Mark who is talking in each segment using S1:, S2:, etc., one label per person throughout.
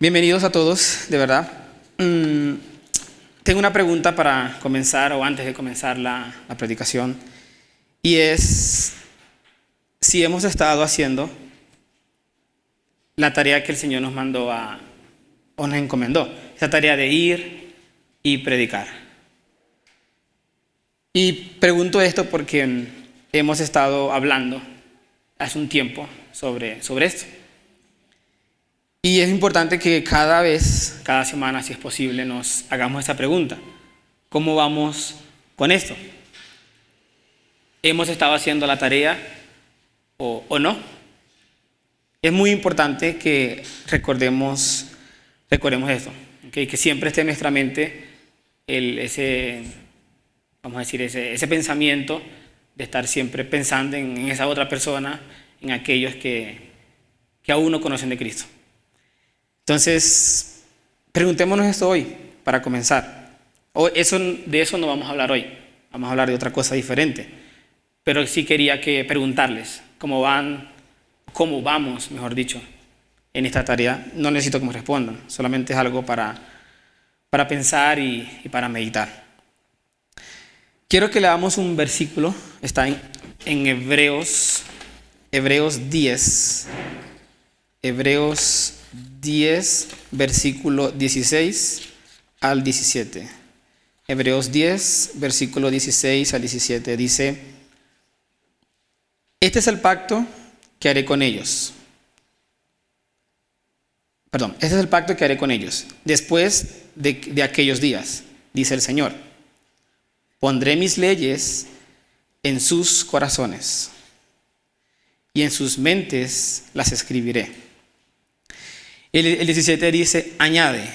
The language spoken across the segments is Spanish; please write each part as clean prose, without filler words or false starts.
S1: Bienvenidos a todos, de verdad. Tengo una pregunta para comenzar o antes de comenzar la predicación, y es si hemos estado haciendo la tarea que el Señor nos mandó o nos encomendó, esa tarea de ir y predicar. Y pregunto esto porque hemos estado hablando hace un tiempo sobre esto. Y es importante que cada semana, si es posible, nos hagamos esta pregunta. ¿Cómo vamos con esto? ¿Hemos estado haciendo la tarea o no? Es muy importante que recordemos esto, ¿okay? Que siempre esté en nuestra mente ese pensamiento de estar siempre pensando en esa otra persona, en aquellos que aún no conocen de Cristo. Entonces, preguntémonos esto hoy, para comenzar. De eso no vamos a hablar hoy, vamos a hablar de otra cosa diferente. Pero sí quería preguntarles cómo vamos, mejor dicho, en esta tarea. No necesito que me respondan, solamente es algo para pensar y para meditar. Quiero que leamos un versículo, está en Hebreos 10. Hebreos 10, versículo 16 al 17. Hebreos 10, versículo 16 al 17 dice: Este es el pacto que haré con ellos. Este es el pacto que haré con ellos después de aquellos días, dice el Señor. Pondré mis leyes en sus corazones y en sus mentes las escribiré. El 17 dice, añade,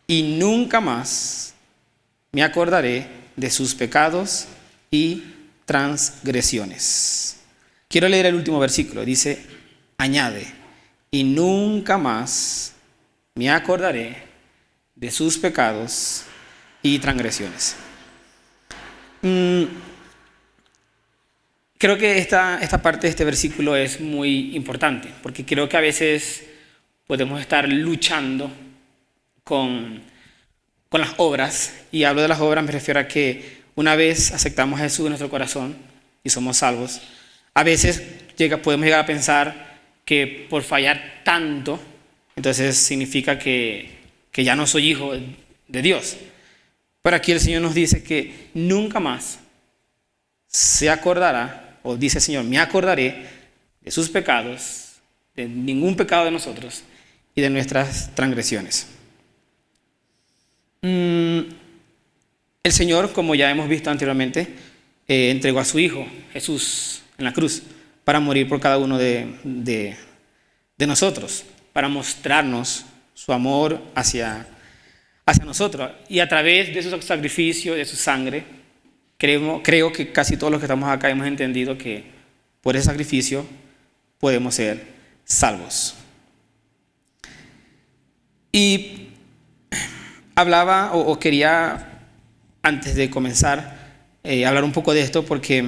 S1: y nunca más me acordaré de sus pecados y transgresiones. Quiero leer el último versículo, dice, añade, y nunca más me acordaré de sus pecados y transgresiones. Creo que esta parte de este versículo es muy importante, porque creo que a veces podemos estar luchando con las obras, y hablo de las obras, me refiero a que una vez aceptamos a Jesús en nuestro corazón y somos salvos, a veces podemos llegar a pensar que por fallar tanto, entonces significa que ya no soy hijo de Dios. Pero aquí el Señor nos dice que nunca más se acordará, o dice el Señor, me acordaré de sus pecados, de ningún pecado de nosotros y de nuestras transgresiones. El Señor, como ya hemos visto anteriormente, entregó a su Hijo, Jesús, en la cruz, para morir por cada uno de nosotros, para mostrarnos su amor hacia nosotros. Y a través de su sacrificio, de su sangre, creo que casi todos los que estamos acá hemos entendido que por ese sacrificio podemos ser salvos. Y hablaba o quería, antes de comenzar, hablar un poco de esto, porque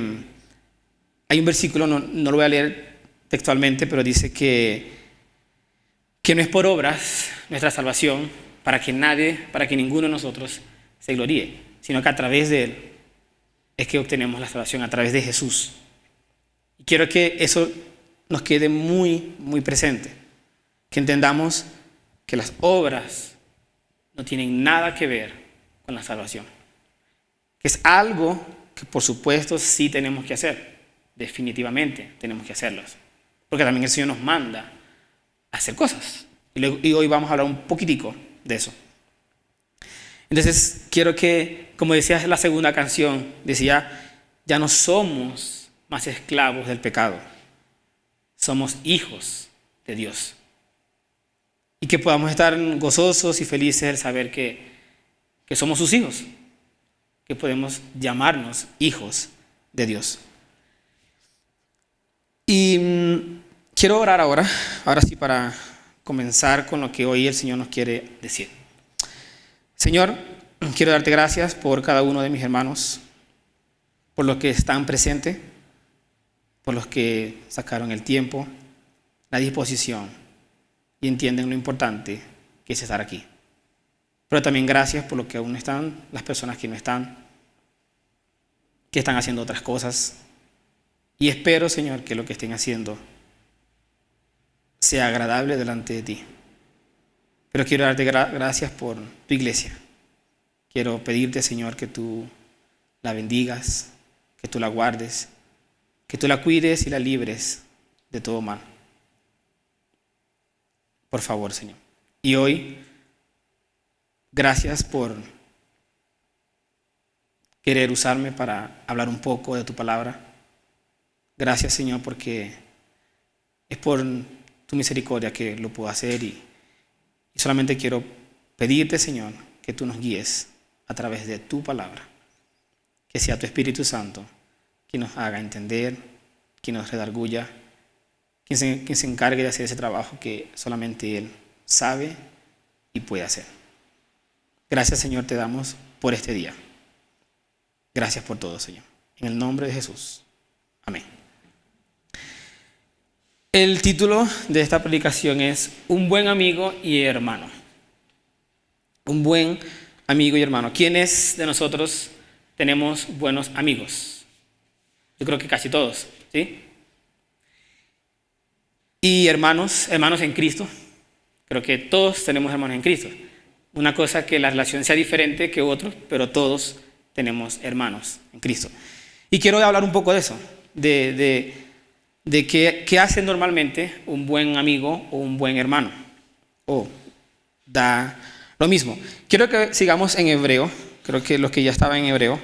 S1: hay un versículo, no lo voy a leer textualmente, pero dice que no es por obras nuestra salvación, para que ninguno de nosotros se gloríe, sino que a través de Él es que obtenemos la salvación, a través de Jesús. Y quiero que eso nos quede muy, muy presente, que entendamos que las obras no tienen nada que ver con la salvación, que es algo que por supuesto sí tenemos que hacer, definitivamente tenemos que hacerlas, porque también el Señor nos manda a hacer cosas, y hoy vamos a hablar un poquitico de eso. Entonces quiero que, como decía la segunda canción, decía, ya no somos más esclavos del pecado, somos hijos de Dios. Y que podamos estar gozosos y felices al saber que somos sus hijos, que podemos llamarnos hijos de Dios. Y quiero orar ahora sí, para comenzar con lo que hoy el Señor nos quiere decir. Señor, quiero darte gracias por cada uno de mis hermanos, por los que están presentes, por los que sacaron el tiempo, la disposición y entienden lo importante que es estar aquí. Pero también gracias por lo que aún están, las personas que no están, que están haciendo otras cosas. Y espero, Señor, que lo que estén haciendo sea agradable delante de ti. Pero quiero darte gracias por tu iglesia. Quiero pedirte, Señor, que tú la bendigas, que tú la guardes, que tú la cuides y la libres de todo mal. Por favor, Señor. Y hoy, gracias por querer usarme para hablar un poco de tu palabra. Gracias, Señor, porque es por tu misericordia que lo puedo hacer y solamente quiero pedirte, Señor, que tú nos guíes a través de tu palabra. Que sea tu Espíritu Santo quien nos haga entender, quien nos redarguya, quien se encargue de hacer ese trabajo que solamente Él sabe y puede hacer. Gracias, Señor, te damos por este día. Gracias por todo, Señor. En el nombre de Jesús. Amén. El título de esta predicación es Un buen amigo y hermano. Un buen amigo y hermano. ¿Quiénes de nosotros tenemos buenos amigos? Yo creo que casi todos, ¿sí? Y hermanos en Cristo. Creo que todos tenemos hermanos en Cristo. Una cosa que la relación sea diferente que otros, pero todos tenemos hermanos en Cristo. Y quiero hablar un poco de eso, de qué hace normalmente un buen amigo o un buen hermano. O da lo mismo. Quiero que sigamos en Hebreo, creo que los que ya estaban en Hebreo,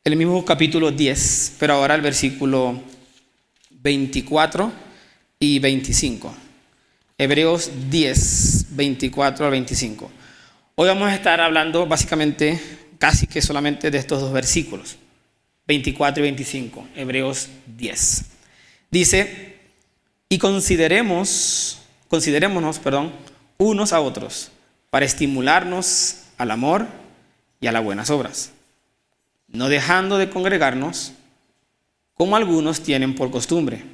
S1: el mismo capítulo 10, pero ahora el versículo 24 y 25. Hebreos 10, 24 al 25. Hoy vamos a estar hablando básicamente, casi que solamente de estos dos versículos, 24 y 25, Hebreos 10. Dice, y considerémonos, unos a otros, para estimularnos al amor y a las buenas obras, no dejando de congregarnos, como algunos tienen por costumbre,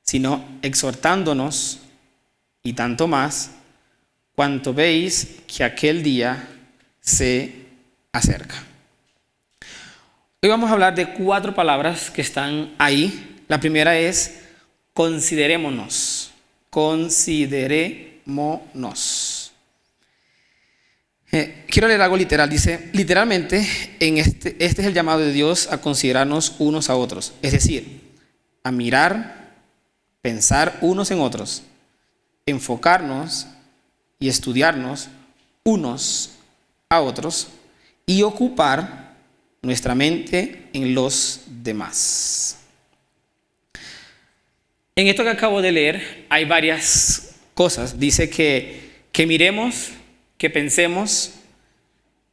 S1: sino exhortándonos, y tanto más, cuanto veis que aquel día se acerca. Hoy vamos a hablar de 4 palabras que están ahí. La primera es considerémonos. Considerémonos. Quiero leer algo literal. Dice, literalmente, este es el llamado de Dios a considerarnos unos a otros. Es decir, a mirar, pensar unos en otros, enfocarnos y estudiarnos unos a otros y ocupar nuestra mente en los demás. En esto que acabo de leer hay varias cosas. Dice que miremos, que pensemos,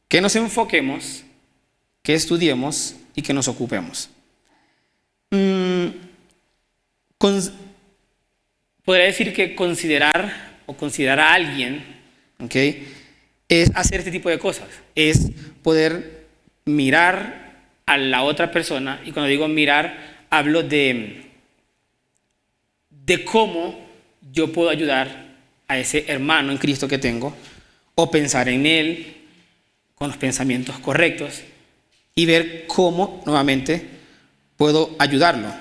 S1: que nos enfoquemos, que estudiemos y que nos ocupemos. Podría decir que considerar a alguien, ¿okay?, es hacer este tipo de cosas. Es poder mirar a la otra persona. Y cuando digo mirar, hablo de cómo yo puedo ayudar a ese hermano en Cristo que tengo, o pensar en él con los pensamientos correctos y ver cómo nuevamente puedo ayudarlo.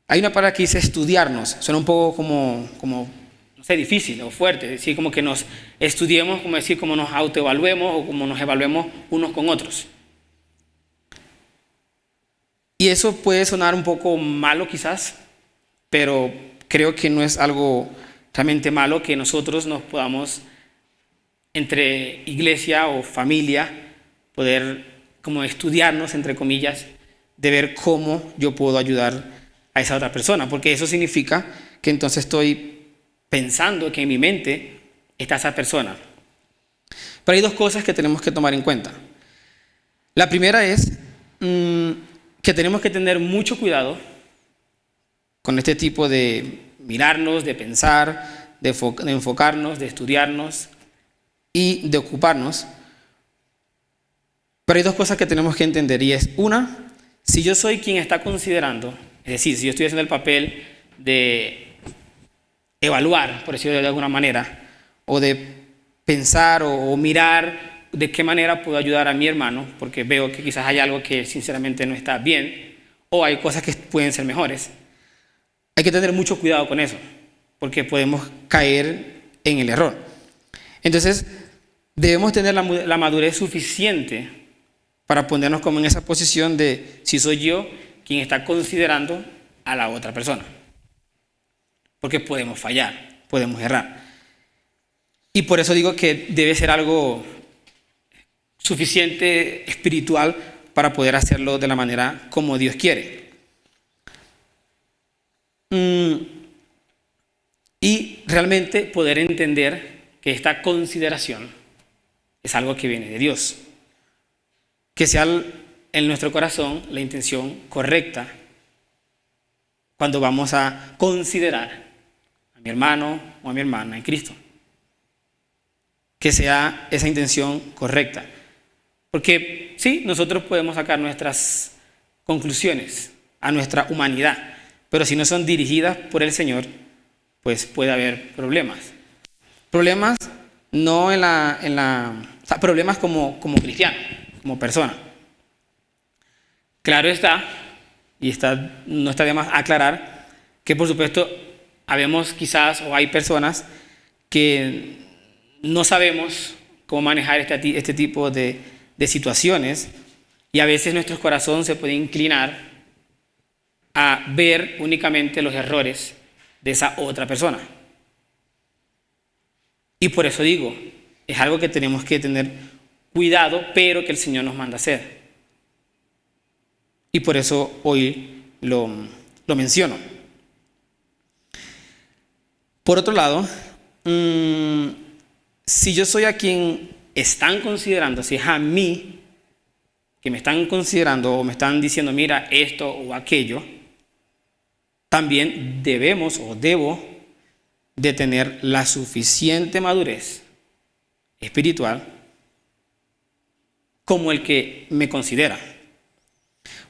S1: Hay una palabra que dice estudiarnos. Suena un poco como no sé, difícil o fuerte. Es decir, como que nos estudiemos, como decir, como nos autoevaluemos o como nos evaluemos unos con otros. Y eso puede sonar un poco malo quizás, pero creo que no es algo realmente malo que nosotros nos podamos, entre iglesia o familia, poder como estudiarnos, entre comillas, de ver cómo yo puedo ayudar a esa otra persona, porque eso significa que entonces estoy pensando que en mi mente está esa persona. Pero hay 2 cosas que tenemos que tomar en cuenta. La primera es que tenemos que tener mucho cuidado con este tipo de mirarnos, de pensar, de enfocarnos, de estudiarnos y de ocuparnos. Pero hay 2 cosas que tenemos que entender, y es una, si yo soy quien está considerando, es decir, si yo estoy haciendo el papel de evaluar, por decirlo de alguna manera, o de pensar o mirar de qué manera puedo ayudar a mi hermano, porque veo que quizás hay algo que sinceramente no está bien, o hay cosas que pueden ser mejores. Hay que tener mucho cuidado con eso, porque podemos caer en el error. Entonces, debemos tener la madurez suficiente para ponernos como en esa posición de si soy yo quien está considerando a la otra persona. Porque podemos fallar, podemos errar. Y por eso digo que debe ser algo suficiente espiritual para poder hacerlo de la manera como Dios quiere. Y realmente poder entender que esta consideración es algo que viene de Dios. Que sea en nuestro corazón la intención correcta cuando vamos a considerar a mi hermano o a mi hermana en Cristo. Que sea esa intención correcta. Porque sí, nosotros podemos sacar nuestras conclusiones a nuestra humanidad, pero si no son dirigidas por el Señor, pues puede haber problemas. Problemas no o sea, problemas como cristiano, como persona. Claro está, y no está de más aclarar, que por supuesto habemos quizás o hay personas que no sabemos cómo manejar este tipo de situaciones, y a veces nuestro corazón se puede inclinar a ver únicamente los errores de esa otra persona. Y por eso digo, es algo que tenemos que tener cuidado, pero que el Señor nos manda a hacer. Y por eso hoy lo menciono. Por otro lado, si yo soy a quien están considerando, si es a mí que me están considerando o me están diciendo, mira, esto o aquello, también debemos o debo de tener la suficiente madurez espiritual como el que me considera.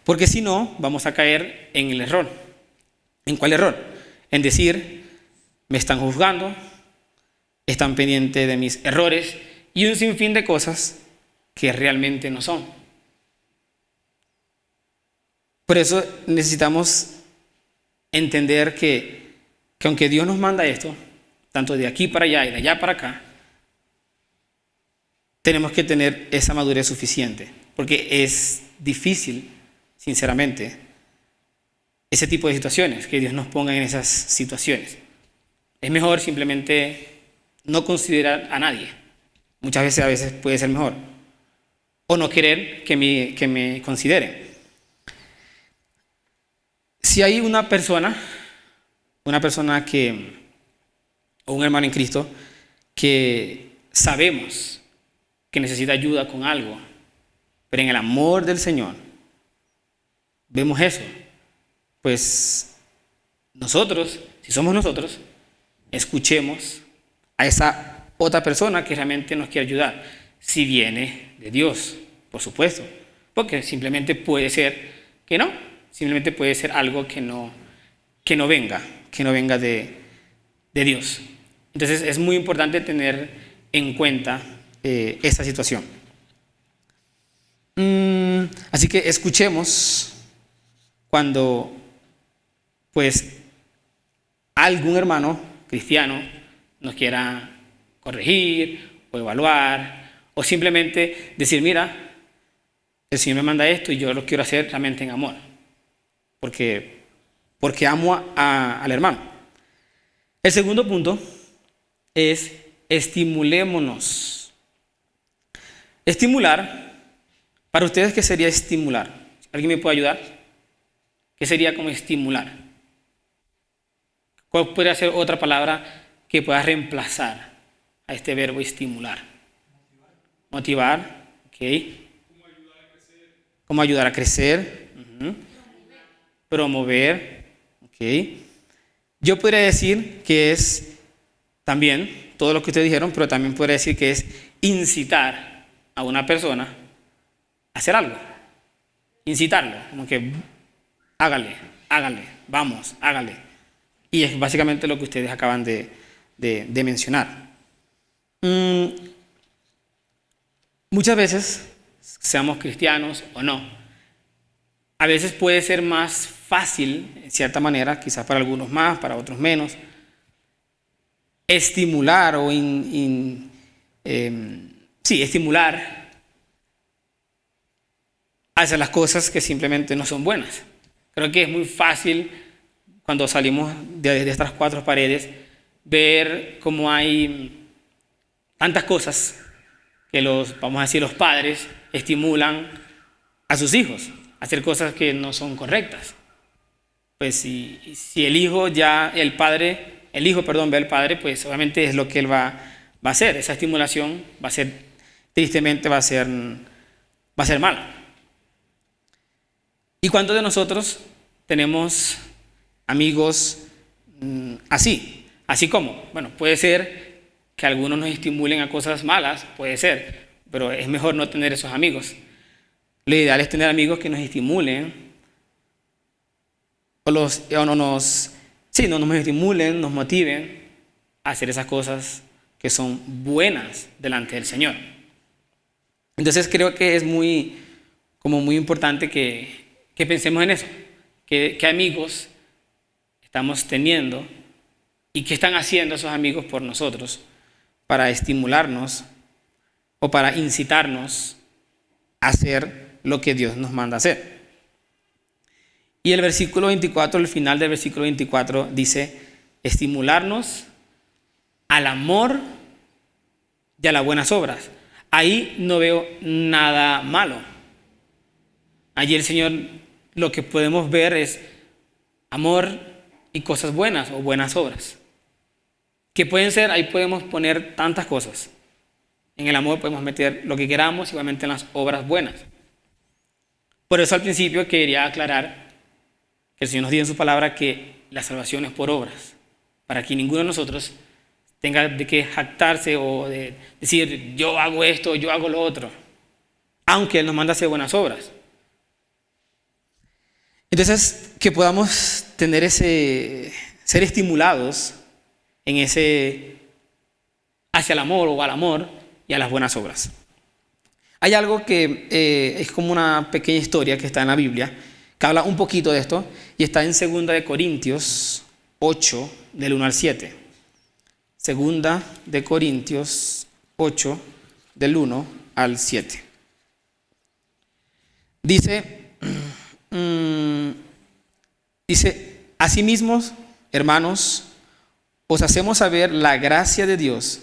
S1: Porque si no, vamos a caer en el error. ¿En cuál error? En decir, me están juzgando, están pendientes de mis errores y un sinfín de cosas que realmente no son. Por eso necesitamos entender que aunque Dios nos manda esto, tanto de aquí para allá y de allá para acá, tenemos que tener esa madurez suficiente, porque es difícil, sinceramente, ese tipo de situaciones, que Dios nos ponga en esas situaciones. Es mejor simplemente no considerar a nadie. Muchas veces, a veces puede ser mejor. O no querer que me consideren. Si hay una persona o un hermano en Cristo, que sabemos que necesita ayuda con algo, pero en el amor del Señor vemos eso, pues nosotros, si somos nosotros, escuchemos a esa otra persona que realmente nos quiere ayudar, si viene de Dios, por supuesto, porque simplemente puede ser que no, simplemente puede ser algo que no venga de Dios. Entonces es muy importante tener en cuenta esta situación. Así que escuchemos cuando pues algún hermano cristiano nos quiera corregir o evaluar o simplemente decir, mira, el Señor me manda esto y yo lo quiero hacer realmente en amor, porque amo al hermano. El segundo punto es estimulémonos. Estimular, para ustedes, ¿qué sería estimular? ¿Alguien me puede ayudar? ¿Qué sería como estimular? ¿Cuál podría ser otra palabra que pueda reemplazar a este verbo estimular? Motivar, ok. ¿Cómo ayudar a crecer? Uh-huh. Promover, ok. Yo podría decir que es también todo lo que ustedes dijeron, pero también podría decir que es incitar a una persona a hacer algo. Incitarlo, como que hágale, vamos, hágale. Y es básicamente lo que ustedes acaban de mencionar. Muchas veces, seamos cristianos o no, a veces puede ser más fácil, en cierta manera, quizás para algunos más, para otros menos, estimular o estimular hacia las cosas que simplemente no son buenas. Creo que es muy fácil cuando salimos de estas cuatro paredes ver cómo hay tantas cosas que los padres estimulan a sus hijos a hacer cosas que no son correctas. Pues si el hijo ve al padre, pues obviamente es lo que él va a hacer. Esa estimulación tristemente va a ser mala. ¿Y cuántos de nosotros tenemos amigos así? Así como, puede ser que algunos nos estimulen a cosas malas, puede ser, pero es mejor no tener esos amigos. Lo ideal es tener amigos que nos estimulen, no nos estimulen, nos motiven a hacer esas cosas que son buenas delante del Señor. Entonces creo que es muy importante que pensemos en eso, qué amigos estamos teniendo y qué están haciendo esos amigos por nosotros para estimularnos o para incitarnos a hacer lo que Dios nos manda hacer. Y el versículo 24, el final del versículo 24 dice, estimularnos al amor y a las buenas obras. Ahí no veo nada malo. Allí el Señor, lo que podemos ver es amor y cosas buenas o buenas obras. Que pueden ser, ahí podemos poner tantas cosas. En el amor podemos meter lo que queramos, igualmente en las obras buenas. Por eso al principio quería aclarar que el Señor nos dice en su palabra que la salvación es por obras, para que ninguno de nosotros tenga de qué jactarse o de decir yo hago esto, yo hago lo otro, aunque Él nos manda a hacer buenas obras. Entonces, que podamos tener ser estimulados en hacia el amor o al amor y a las buenas obras. Hay algo que es como una pequeña historia que está en la Biblia, que habla un poquito de esto, y está en 2 de Corintios 8, del 1 al 7. 2 de Corintios 8, del 1 al 7. Dice, asimismo, hermanos, os hacemos saber la gracia de Dios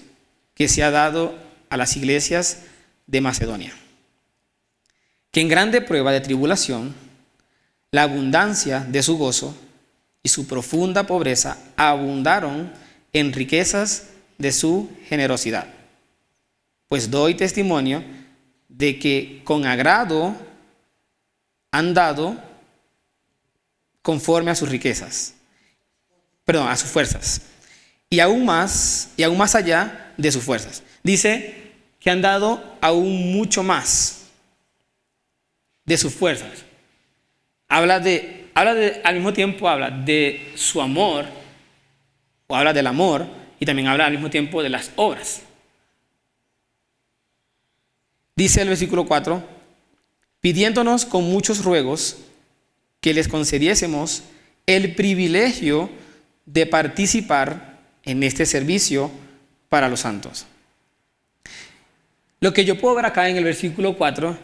S1: que se ha dado a las iglesias de Macedonia, que en grande prueba de tribulación, la abundancia de su gozo y su profunda pobreza abundaron en riquezas de su generosidad. Pues doy testimonio de que con agrado han dado conforme a sus riquezas, a sus fuerzas, y aún más allá de sus fuerzas. Dice que han dado aún mucho más de sus fuerzas. Al mismo tiempo habla de su amor, o habla del amor, y también habla al mismo tiempo de las obras. Dice el versículo 4, pidiéndonos con muchos ruegos que les concediésemos el privilegio de participar en este servicio para los santos. Lo que yo puedo ver acá en el versículo 4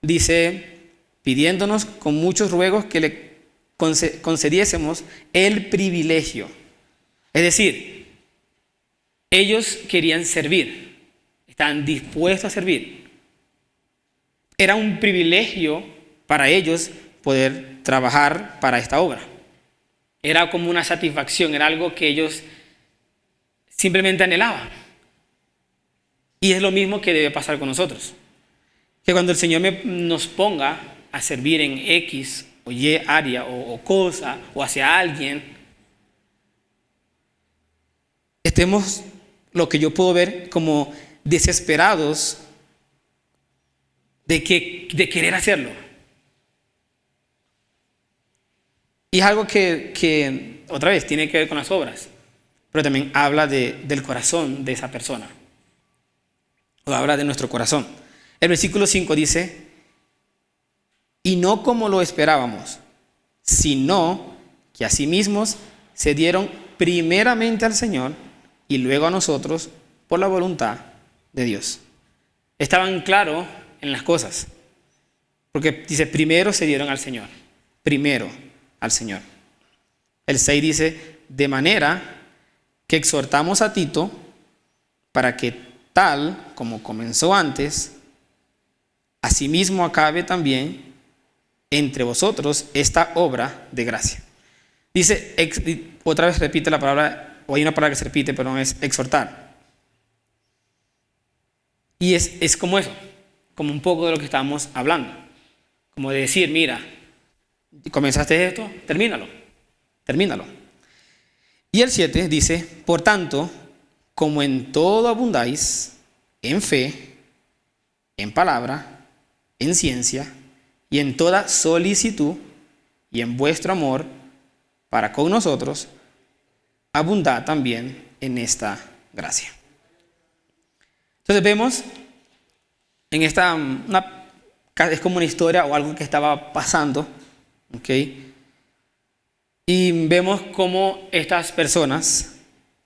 S1: dice, pidiéndonos con muchos ruegos que le concediésemos el privilegio. Es decir, ellos querían servir, estaban dispuestos a servir. Era un privilegio para ellos poder trabajar para esta obra. Era como una satisfacción, era algo que ellos simplemente anhelaban. Y es lo mismo que debe pasar con nosotros. Que cuando el Señor nos ponga a servir en X o Y área o cosa o hacia alguien, estemos, lo que yo puedo ver, como desesperados de querer hacerlo. Y es algo que, otra vez, tiene que ver con las obras, pero también habla del corazón de esa persona, o habla de nuestro corazón. El versículo 5 dice, y no como lo esperábamos, sino que asimismo se dieron primeramente al Señor y luego a nosotros por la voluntad de Dios. Estaban claros en las cosas, porque dice, primero se dieron al Señor, primero al Señor. El 6 dice, de manera que exhortamos a Tito para que tal como comenzó antes, asimismo acabe también entre vosotros esta obra de gracia. Dice, otra vez repite la palabra, o hay una palabra que se repite, pero no es exhortar. Y es como eso, como un poco de lo que estábamos hablando. Como de decir, mira, comenzaste esto, termínalo. Y el 7 dice, por tanto, como en todo abundáis, en fe, en palabra, en ciencia, y en toda solicitud, y en vuestro amor para con nosotros, abundad también en esta gracia. Entonces vemos en esta, es como una historia o algo que estaba pasando, ¿ok? Y vemos cómo estas personas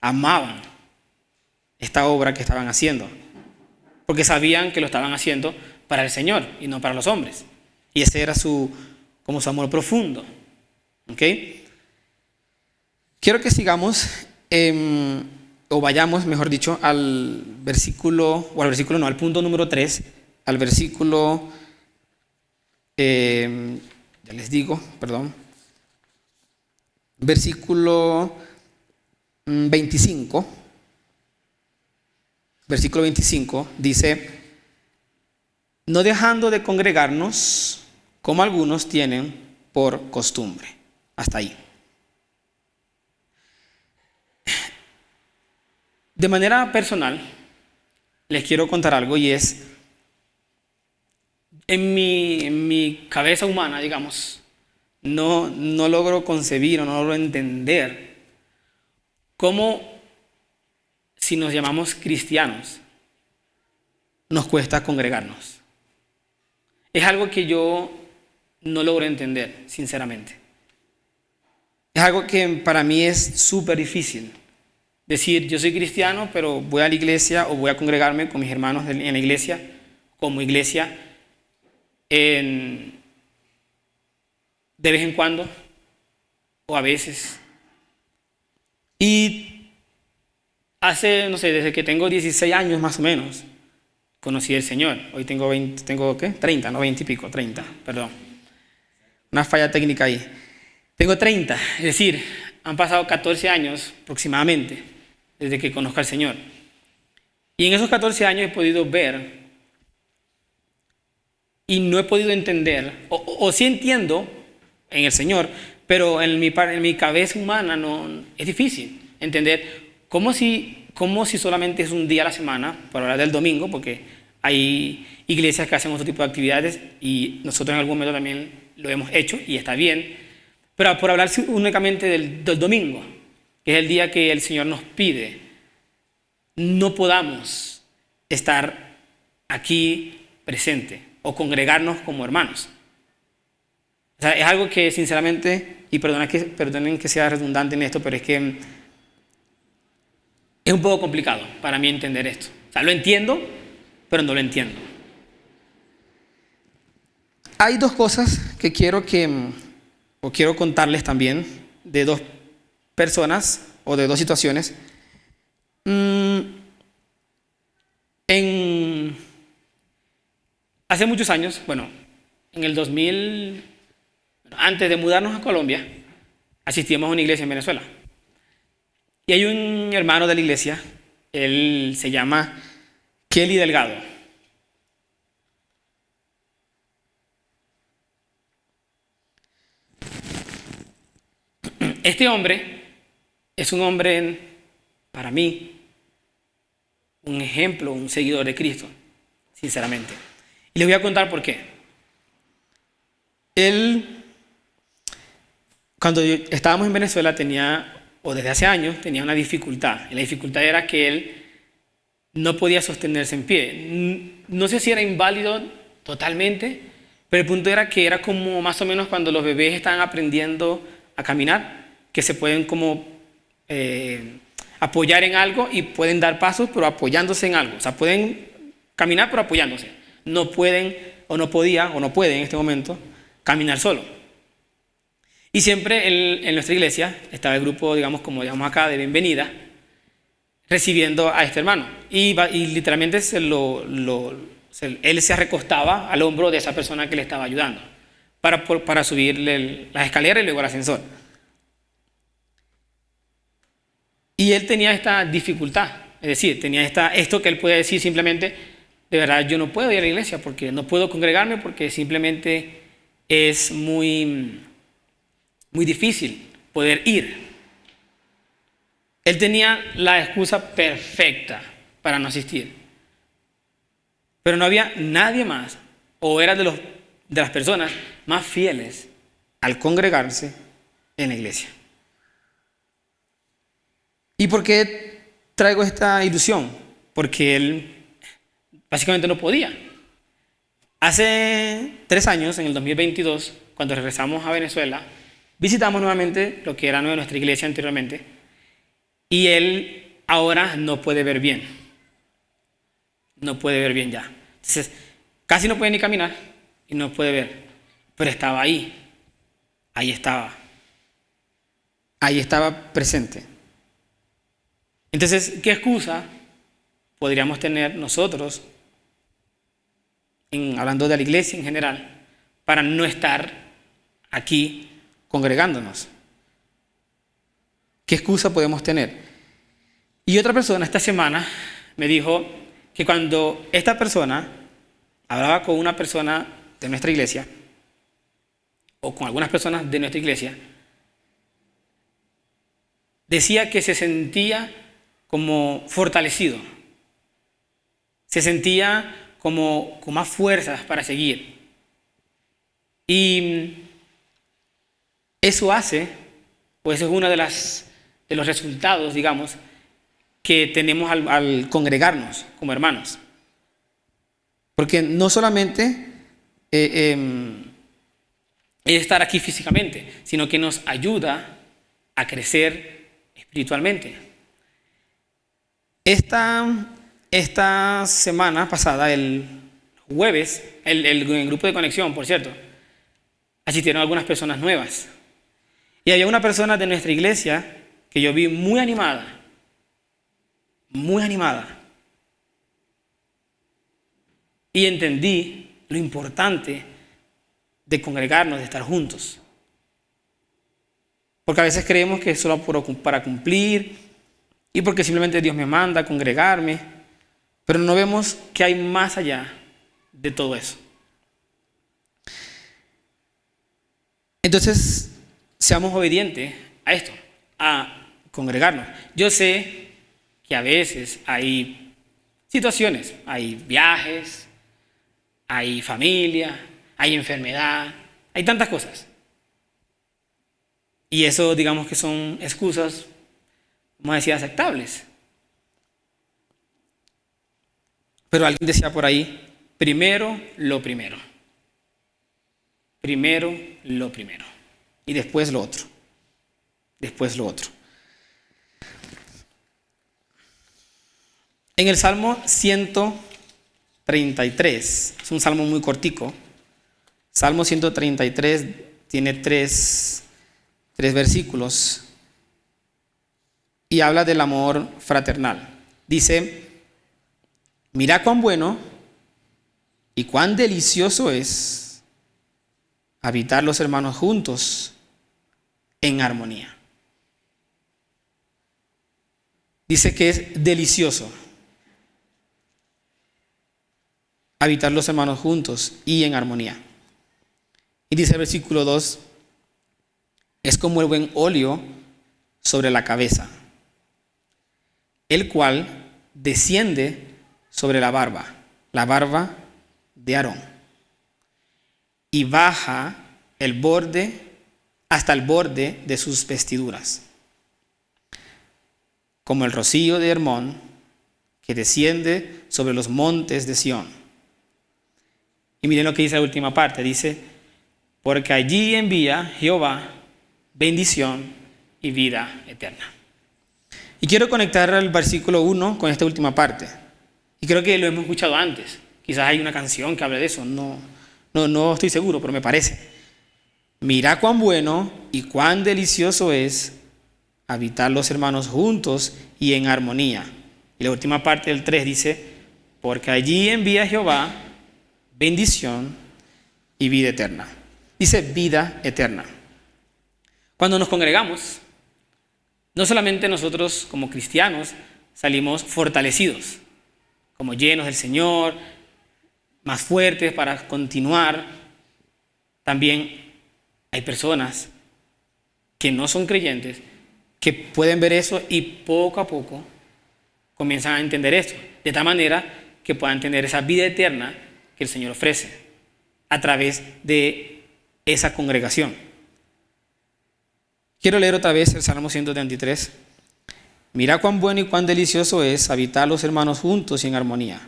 S1: amaban esta obra que estaban haciendo, porque sabían que lo estaban haciendo para el Señor y no para los hombres. Y ese era como su amor profundo. ¿Ok? Quiero que sigamos, o vayamos, mejor dicho, al punto número 3, al versículo, ya les digo, perdón, versículo 25. Versículo 25 dice, no dejando de congregarnos, como algunos tienen por costumbre. Hasta ahí. De manera personal, les quiero contar algo y es, en mi cabeza humana, digamos, no logro concebir o no logro entender cómo, si nos llamamos cristianos, nos cuesta congregarnos. Es algo que yo no logro entender, sinceramente. Es algo que para mí es súper difícil. Decir, yo soy cristiano, pero voy a la iglesia o voy a congregarme con mis hermanos en la iglesia, como iglesia, de vez en cuando o a veces. Y hace, no sé, desde que tengo 16 años más o menos, conocí al Señor. Hoy tengo 30, no 20 y pico, 30, perdón. Una falla técnica ahí. Tengo 30, es decir, han pasado 14 años aproximadamente desde que conozco al Señor. Y en esos 14 años he podido ver y no he podido entender, o sí entiendo en el Señor, pero en mi cabeza humana no, es difícil entender cómo si solamente es un día a la semana, por hablar del domingo, porque hay iglesias que hacen otro tipo de actividades y nosotros en algún momento también lo hemos hecho y está bien, pero por hablar únicamente del domingo, que es el día que el Señor nos pide, no podamos estar aquí presente o congregarnos como hermanos. O sea, es algo que sinceramente, y perdonen que sea redundante en esto, pero es que es un poco complicado para mí entender esto. O sea, lo entiendo, pero no lo entiendo. Hay dos cosas que quiero contarles también, de dos personas o de dos situaciones. Hace muchos años, en el 2000, antes de mudarnos a Colombia, asistíamos a una iglesia en Venezuela. Y hay un hermano de la iglesia, él se llama Kelly Delgado. Este hombre es un hombre, para mí, un ejemplo, un seguidor de Cristo, sinceramente. Y les voy a contar por qué. Él Cuando estábamos en Venezuela o desde hace años, tenía una dificultad. Y la dificultad era que él no podía sostenerse en pie. No sé si era inválido totalmente, pero el punto era que era como más o menos cuando los bebés están aprendiendo a caminar, que se pueden como apoyar en algo y pueden dar pasos, pero apoyándose en algo. O sea, pueden caminar, pero apoyándose. No pueden, o no podía, o no pueden en este momento, caminar solo. Y siempre en nuestra iglesia estaba el grupo, digamos, como llamamos acá, de bienvenida, recibiendo a este hermano. Y literalmente él se recostaba al hombro de esa persona que le estaba ayudando para subir las escaleras y luego el ascensor. Y él tenía esta dificultad, es decir, tenía esto que él puede decir simplemente, de verdad yo no puedo ir a la iglesia porque no puedo congregarme porque simplemente es muy difícil poder ir. Él tenía la excusa perfecta para no asistir. Pero no había nadie más, o era de las personas más fieles al congregarse en la iglesia. ¿Y por qué traigo esta ilusión? Porque él básicamente no podía. Hace 3 años, en el 2022, cuando regresamos a Venezuela, visitamos nuevamente lo que era nuestra iglesia anteriormente, y él ahora no puede ver bien. No puede ver bien ya. Entonces, casi no puede ni caminar y no puede ver. Pero estaba ahí. Ahí estaba. Ahí estaba presente. Entonces, ¿qué excusa podríamos tener nosotros, hablando de la iglesia en general, para no estar aquí congregándonos? ¿Qué excusa podemos tener? Y otra persona esta semana me dijo que cuando esta persona hablaba con una persona de nuestra iglesia, o con algunas personas de nuestra iglesia, decía que se sentía como fortalecido, se sentía como con más fuerzas para seguir. Y eso hace, pues es uno de los resultados, digamos, que tenemos al congregarnos como hermanos. Porque no solamente es estar aquí físicamente, sino que nos ayuda a crecer espiritualmente. Esta semana pasada, el jueves, el grupo de conexión, por cierto, asistieron algunas personas nuevas. Y había una persona de nuestra iglesia que yo vi muy animada. Y entendí lo importante de congregarnos, de estar juntos. Porque a veces creemos que es solo para cumplir y porque simplemente Dios me manda a congregarme, pero no vemos que hay más allá de todo eso. Entonces, seamos obedientes a esto, a congregarnos. Yo sé que a veces hay situaciones, hay viajes, hay familia, hay enfermedad, hay tantas cosas. Y eso, digamos que son excusas, como decía, aceptables. Pero alguien decía por ahí, primero lo primero. Primero lo primero. Y después lo otro. Después lo otro. En el Salmo 133, es un salmo muy cortico. Salmo 133 tiene tres versículos y habla del amor fraternal. Dice, mira cuán bueno y cuán delicioso es habitar los hermanos juntos en armonía. Dice que es delicioso habitar los hermanos juntos y en armonía. Y dice el versículo 2, es como el buen óleo sobre la cabeza, el cual desciende sobre la barba de Aarón, y baja el borde hasta el borde de sus vestiduras, como el rocío de Hermón que desciende sobre los montes de Sión. Y miren lo que dice la última parte, dice, porque allí envía Jehová bendición y vida eterna. Y quiero conectar el versículo 1 con esta última parte. Y creo que lo hemos escuchado antes. Quizás hay una canción que hable de eso, no estoy seguro, pero me parece. Mira cuán bueno y cuán delicioso es habitar los hermanos juntos y en armonía. Y la última parte del 3 dice, porque allí envía Jehová bendición y vida eterna. Dice vida eterna. Cuando nos congregamos, no solamente nosotros como cristianos salimos fortalecidos, como llenos del Señor, más fuertes para continuar. También hay personas que no son creyentes, que pueden ver eso y poco a poco comienzan a entender esto, de tal manera que puedan tener esa vida eterna que el Señor ofrece a través de esa congregación. Quiero leer otra vez el Salmo 133. Mira cuán bueno y cuán delicioso es habitar los hermanos juntos y en armonía.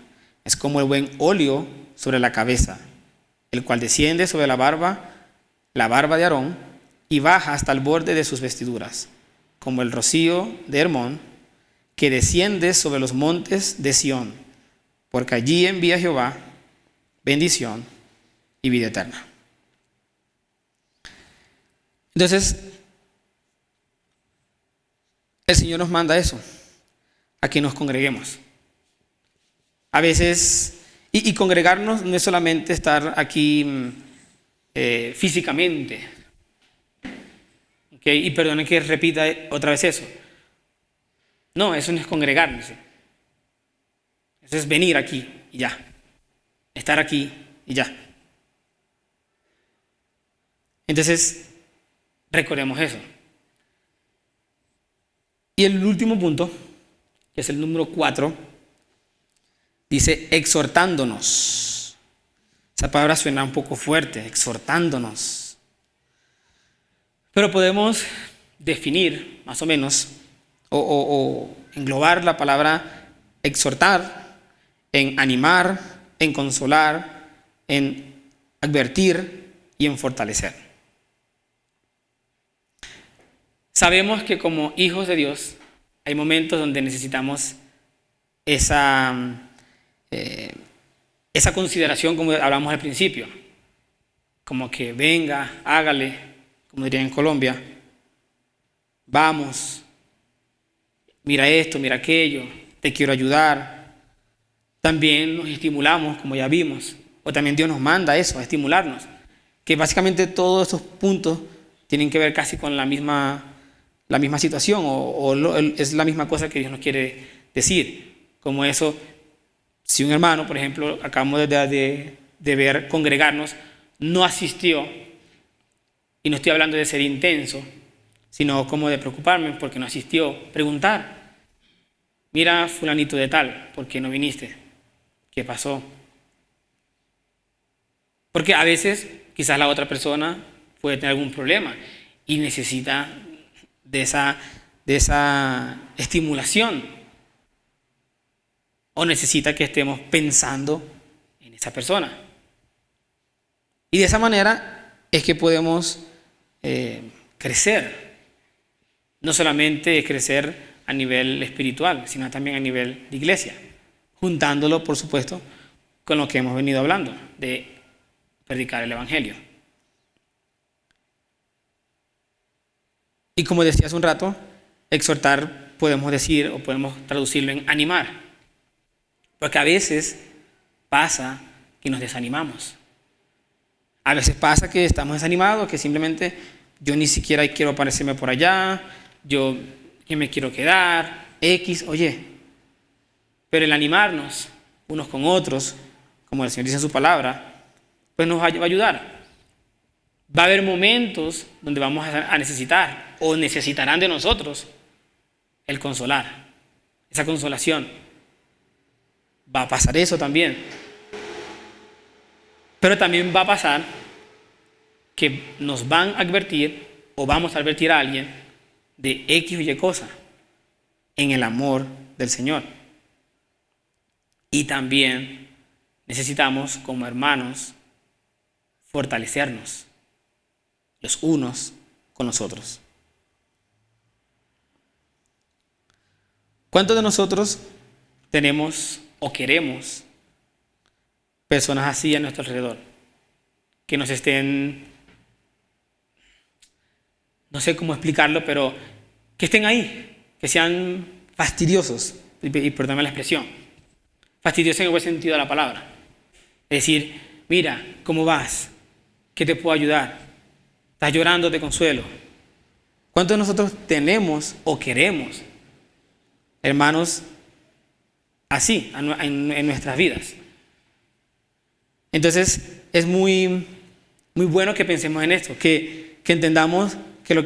S1: Es como el buen óleo sobre la cabeza, el cual desciende sobre la barba de Aarón, y baja hasta el borde de sus vestiduras, como el rocío de Hermón, que desciende sobre los montes de Sión, porque allí envía Jehová bendición y vida eterna. Entonces, el Señor nos manda eso, a que nos congreguemos. A veces, y congregarnos no es solamente estar aquí físicamente. ¿Okay? Y perdonen que repita otra vez eso. No, eso no es congregarnos. Eso es venir aquí y ya. Estar aquí y ya. Entonces, recordemos eso. Y el último punto, que es el número 4, dice exhortándonos. Esa palabra suena un poco fuerte, exhortándonos. Pero podemos definir más o menos o englobar la palabra exhortar en animar, en consolar, en advertir y en fortalecer. Sabemos que como hijos de Dios hay momentos donde necesitamos esa consideración, como hablamos al principio, como que venga, hágale, como dirían en Colombia, vamos, mira esto, mira aquello, te quiero ayudar. También nos estimulamos, como ya vimos, o también Dios nos manda eso, a estimularnos, que básicamente todos estos puntos tienen que ver casi con la misma situación, es la misma cosa que Dios nos quiere decir, como eso. Si un hermano, por ejemplo, acabamos de ver congregarnos, no asistió, y no estoy hablando de ser intenso, sino como de preocuparme porque no asistió, preguntar, mira fulanito de tal, ¿por qué no viniste? ¿Qué pasó? Porque a veces quizás la otra persona puede tener algún problema y necesita de esa estimulación, o necesita que estemos pensando en esa persona. Y de esa manera es que podemos crecer. No solamente crecer a nivel espiritual, sino también a nivel de iglesia. Juntándolo, por supuesto, con lo que hemos venido hablando, de predicar el Evangelio. Y como decía hace un rato, exhortar podemos decir o podemos traducirlo en animar. Porque a veces pasa que nos desanimamos. A veces pasa que estamos desanimados, que simplemente yo ni siquiera quiero aparecerme por allá, yo me quiero quedar, oye. Pero el animarnos unos con otros, como el Señor dice en su palabra, pues nos va a ayudar. Va a haber momentos donde vamos a necesitar, o necesitarán de nosotros, el consolar, esa consolación. Va a pasar eso también. Pero también va a pasar que nos van a advertir o vamos a advertir a alguien de X o Y cosa en el amor del Señor. Y también necesitamos, como hermanos, fortalecernos los unos con los otros. ¿Cuántos de nosotros tenemos o queremos personas así a nuestro alrededor? Que nos estén, no sé cómo explicarlo, pero que estén ahí, que sean fastidiosos, y perdóname la expresión, fastidiosos en el buen sentido de la palabra. Es decir, mira, ¿cómo vas? ¿Qué te puedo ayudar? ¿Estás llorando? Te consuelo. ¿Cuántos de nosotros tenemos o queremos hermanos así en nuestras vidas? Entonces es muy bueno que pensemos en esto, que entendamos que lo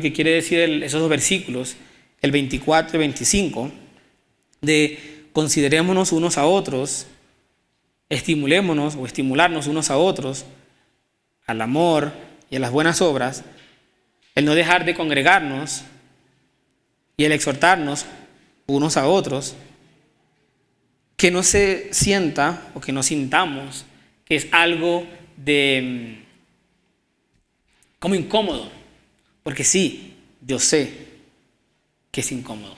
S1: que quiere decir esos dos versículos, el 24 y 25, de considerémonos unos a otros, estimulémonos o estimularnos unos a otros al amor y a las buenas obras, el no dejar de congregarnos y el exhortarnos unos a otros, que no se sienta o que no sintamos que es algo de como incómodo, porque sí, yo sé que es incómodo.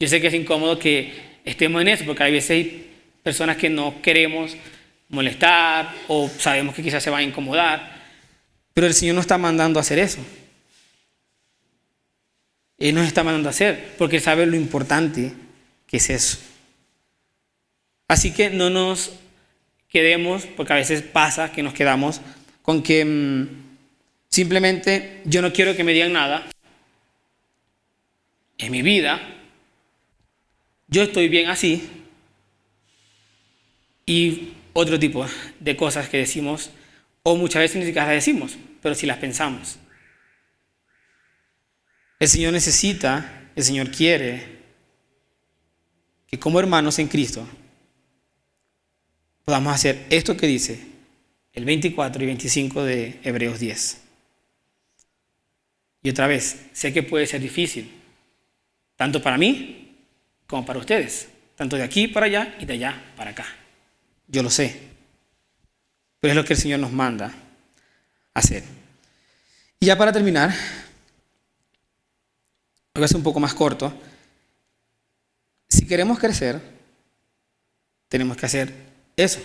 S1: Yo sé que es incómodo que estemos en eso, porque hay veces hay personas que no queremos molestar o sabemos que quizás se van a incomodar, pero el Señor nos está mandando a hacer eso. Él nos está mandando a hacer, porque Él sabe lo importante que es eso. Así que no nos quedemos, porque a veces pasa que nos quedamos con que simplemente yo no quiero que me digan nada en mi vida, yo estoy bien así, y otro tipo de cosas que decimos, o muchas veces ni siquiera las decimos, pero si las pensamos. El Señor necesita, el Señor quiere que como hermanos en Cristo podamos hacer esto que dice el 24 y 25 de Hebreos 10. Y otra vez, sé que puede ser difícil, tanto para mí como para ustedes, tanto de aquí para allá y de allá para acá. Yo lo sé, pero es lo que el Señor nos manda a hacer. Y ya para terminar, voy a ser un poco más corto. Si queremos crecer, tenemos que hacer eso.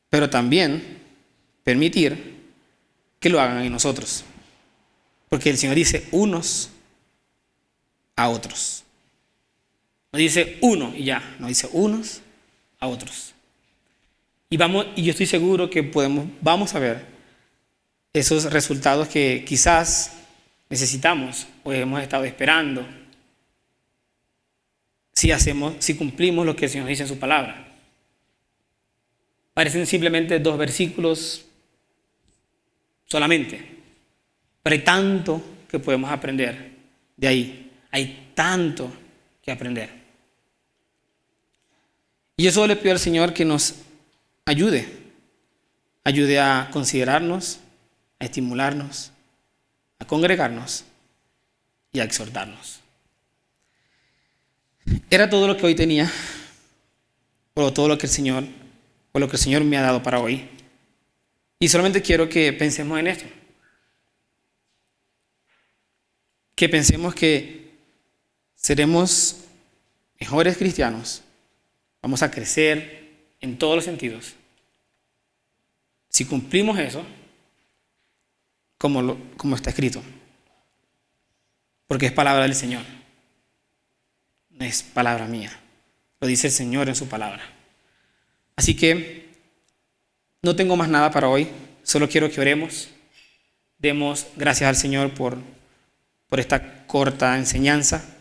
S1: Pero también permitir que lo hagan en nosotros. Porque el Señor dice unos a otros. No dice uno y ya, no dice unos a otros. Y yo estoy seguro que vamos a ver esos resultados que quizás necesitamos o hemos estado esperando si cumplimos lo que el Señor dice en su palabra. Parecen simplemente 2 versículos solamente, pero hay tanto que podemos aprender de ahí. Hay tanto que aprender. Y yo solo le pido al Señor que nos ayude a considerarnos, a estimularnos, a congregarnos y a exhortarnos. Era todo lo que hoy tenía, o todo lo que el Señor me ha dado para hoy. Y solamente quiero que pensemos en esto. Que pensemos que seremos mejores cristianos. Vamos a crecer en todos los sentidos. Si cumplimos eso, como está escrito. Porque es palabra del Señor. No es palabra mía. Lo dice el Señor en su palabra. Así que no tengo más nada para hoy. Solo quiero que oremos. Demos gracias al Señor por esta corta enseñanza.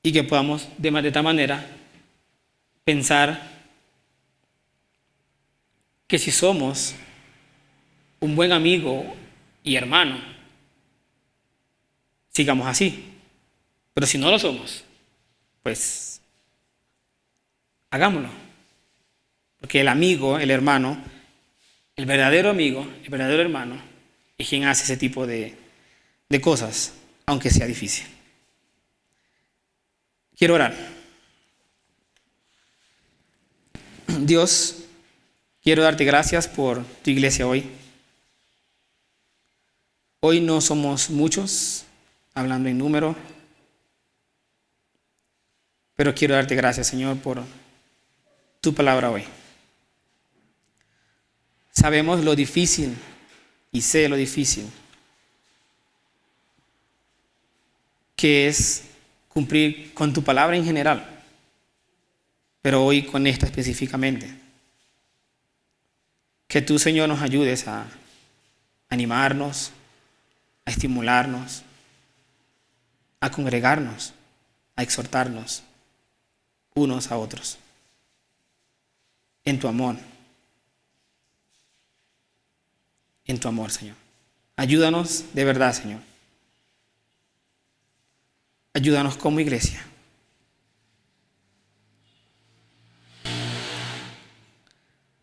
S1: Y que podamos de esta manera pensar que si somos un buen amigo y hermano, sigamos así. Pero si no lo somos, pues hagámoslo. Porque el amigo, el hermano, el verdadero amigo, el verdadero hermano, es quien hace ese tipo de cosas, aunque sea difícil. Quiero orar. Dios, quiero darte gracias por tu iglesia hoy. Hoy no somos muchos, hablando en número, pero quiero darte gracias, Señor, por tu palabra hoy. Sabemos lo difícil y sé lo difícil que es cumplir con tu palabra en general, pero hoy con esta específicamente. Que tú, Señor, nos ayudes a animarnos, a estimularnos, a congregarnos, a exhortarnos unos a otros en tu amor. En tu amor, Señor. Ayúdanos de verdad, Señor. Ayúdanos como iglesia.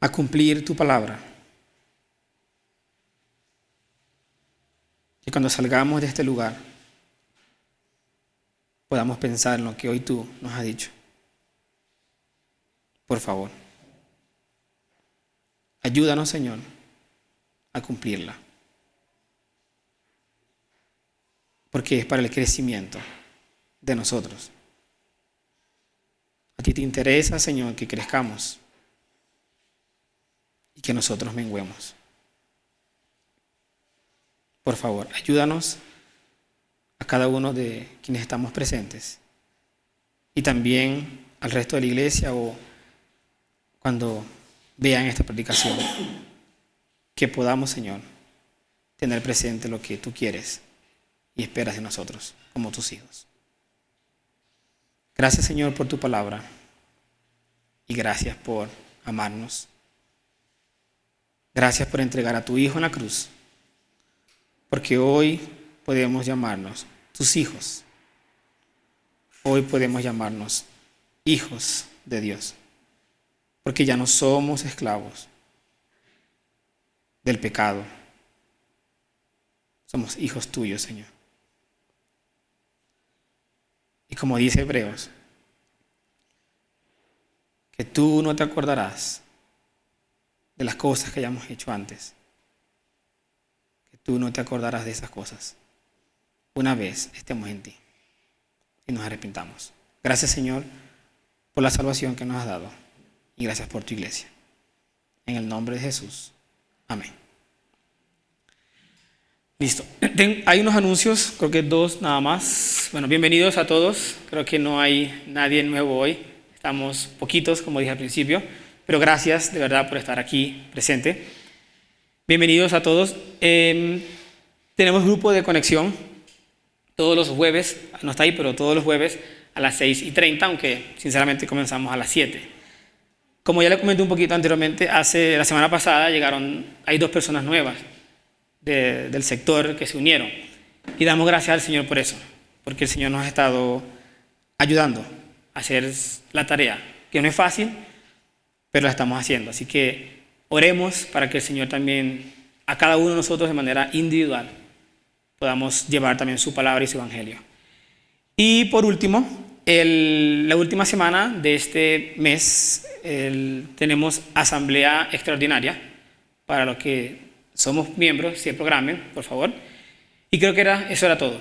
S1: A cumplir tu palabra. Que cuando salgamos de este lugar podamos pensar en lo que hoy tú nos has dicho. Por favor. Ayúdanos, Señor, a cumplirla. Porque es para el crecimiento de nosotros. A ti te interesa, Señor, que crezcamos y que nosotros menguemos. Por favor, ayúdanos a cada uno de quienes estamos presentes y también al resto de la iglesia o cuando vean esta predicación, que podamos, Señor, tener presente lo que tú quieres y esperas de nosotros como tus hijos. Gracias, Señor, por tu palabra y gracias por amarnos. Gracias por entregar a tu Hijo en la cruz, porque hoy podemos llamarnos tus hijos. Hoy podemos llamarnos hijos de Dios, porque ya no somos esclavos del pecado. Somos hijos tuyos, Señor. Y como dice Hebreos, que tú no te acordarás de las cosas que hayamos hecho antes. Que tú no te acordarás de esas cosas una vez estemos en ti y nos arrepintamos. Gracias, Señor, por la salvación que nos has dado y gracias por tu iglesia. En el nombre de Jesús. Amén. Listo. Hay unos anuncios, creo que 2 nada más. Bueno, bienvenidos a todos. Creo que no hay nadie nuevo hoy. Estamos poquitos, como dije al principio, pero gracias de verdad por estar aquí presente. Bienvenidos a todos. Tenemos grupo de conexión todos los jueves, no está ahí, pero todos los jueves a las 6:30, aunque sinceramente comenzamos a las 7. Como ya le comenté un poquito anteriormente, la semana pasada hay 2 personas nuevas del sector que se unieron. Y damos gracias al Señor por eso, porque el Señor nos ha estado ayudando a hacer la tarea, que no es fácil, pero la estamos haciendo. Así que oremos para que el Señor también, a cada uno de nosotros de manera individual, podamos llevar también su palabra y su evangelio. Y por último, la última semana de este mes tenemos asamblea extraordinaria para los que somos miembros, se programen, por favor. Y creo que eso era todo.